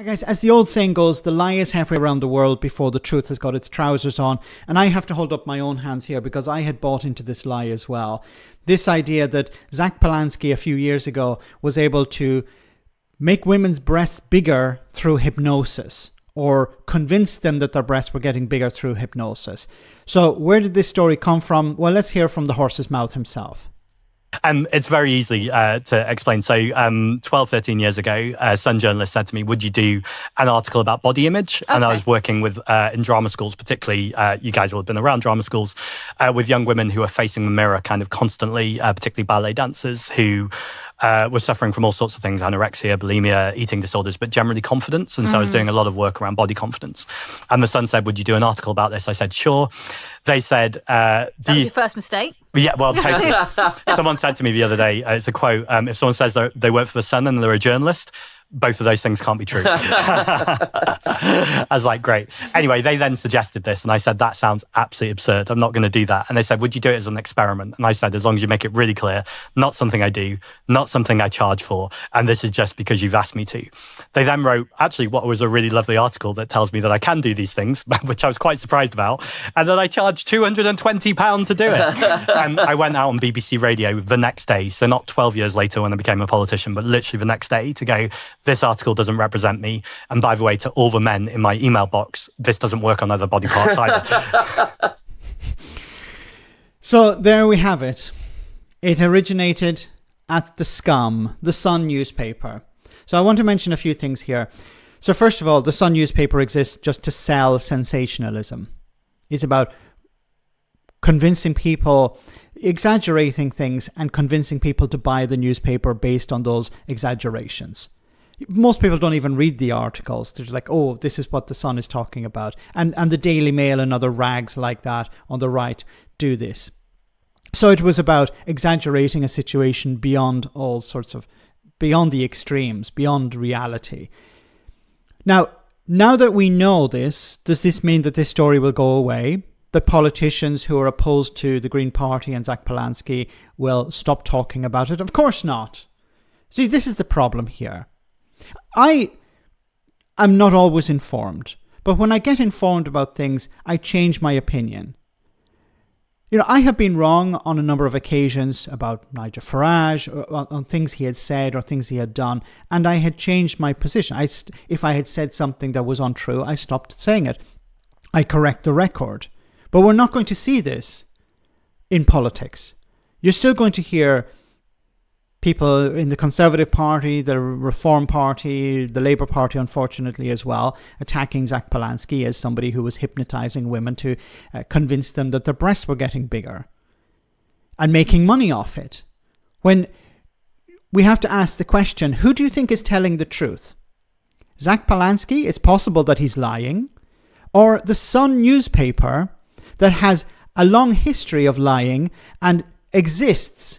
Guys, as the old saying goes, the lie is halfway around the world before the truth has got its trousers on. And I have to hold up my own hands here because I had bought into this lie as well. This idea that Zack Polanski a few years ago was able to make women's breasts bigger through hypnosis, or convince them that their breasts were getting bigger through hypnosis. So where did this story come from? Well, let's hear from the horse's mouth himself. It's very easy to explain. So 12, 13 years ago, some journalist said to me, would you do an article about body image? Okay. And I was working with, in drama schools, particularly, you guys will have been around drama schools, with young women who are facing the mirror kind of constantly, particularly ballet dancers who were suffering from all sorts of things, anorexia, bulimia, eating disorders, but generally confidence. And so I was doing a lot of work around body confidence. And the Sun said, would you do an article about this? I said, sure. They said... that was your first mistake? Yeah, well, totally. Someone said to me the other day, it's a quote, if someone says they work for the Sun and they're a journalist, both of those things can't be true. I was like, great. Anyway, they then suggested this, and I said, that sounds absolutely absurd. I'm not going to do that. And they said, would you do it as an experiment? And I said, as long as you make it really clear, not something I do, not something I charge for, and this is just because you've asked me to. They then wrote, actually, what was a really lovely article that tells me that I can do these things, which I was quite surprised about, and that I charged £220 to do it. And I went out on BBC Radio the next day, so not 12 years later when I became a politician, but literally the next day to go, this article doesn't represent me. And by the way, to all the men in my email box, this doesn't work on other body parts either. So there we have it. It originated at the Scum, the Sun newspaper. So I want to mention a few things here. So first of all, the Sun newspaper exists just to sell sensationalism. It's about convincing people, exaggerating things, and convincing people to buy the newspaper based on those exaggerations. Most people don't even read the articles. They're like, oh, this is what the Sun is talking about. And the Daily Mail and other rags like that on the right do this. So it was about exaggerating a situation beyond all sorts of, beyond the extremes, beyond reality. Now that we know this, does this mean that this story will go away? That politicians who are opposed to the Green Party and Zack Polanski will stop talking about it? Of course not. See, this is the problem here. I am not always informed, but when I get informed about things, I change my opinion. You know, I have been wrong on a number of occasions about Nigel Farage, or on things he had said or things he had done, and I had changed my position. If I had said something that was untrue, I stopped saying it. I correct the record. But we're not going to see this in politics. You're still going to hear people in the Conservative Party, the Reform Party, the Labour Party, unfortunately, as well, attacking Zack Polanski as somebody who was hypnotising women to convince them that their breasts were getting bigger and making money off it. When we have to ask the question, who do you think is telling the truth? Zack Polanski, it's possible that he's lying, or the Sun newspaper that has a long history of lying and exists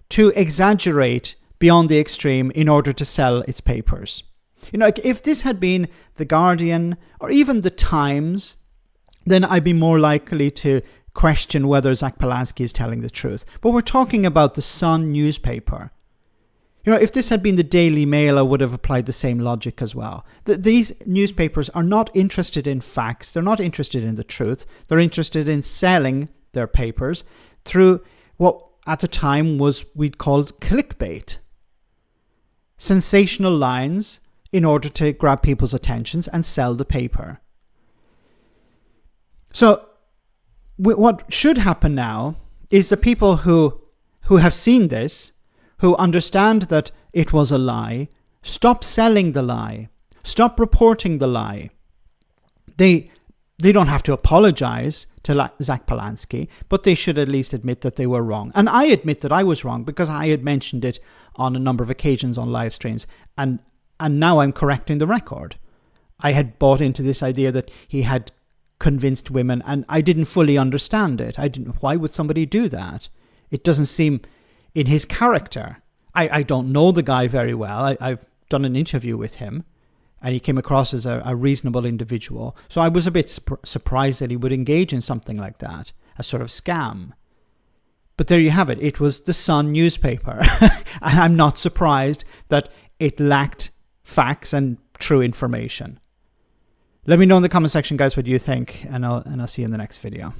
to exaggerate beyond the extreme in order to sell its papers. You know, if this had been The Guardian or even The Times, then I'd be more likely to question whether Zack Polanski is telling the truth. But we're talking about the Sun newspaper. You know, if this had been the Daily Mail, I would have applied the same logic as well. These newspapers are not interested in facts. They're not interested in the truth. They're interested in selling their papers through what at the time we'd called clickbait. Sensational lines in order to grab people's attentions and sell the paper. So what should happen now is the people who have seen this, who understand that it was a lie, stop selling the lie, stop reporting the lie. They don't have to apologize to Zack Polanski, but they should at least admit that they were wrong. And I admit that I was wrong because I had mentioned it on a number of occasions on live streams, and now I'm correcting the record. I had bought into this idea that he had convinced women, and I didn't fully understand it. Why would somebody do that? It doesn't seem in his character. I don't know the guy very well. I've done an interview with him, and he came across as a reasonable individual. So I was a bit surprised that he would engage in something like that, a sort of scam. But there you have it. It was the Sun newspaper. And I'm not surprised that it lacked facts and true information. Let me know in the comment section, guys, what you think, and I'll see you in the next video.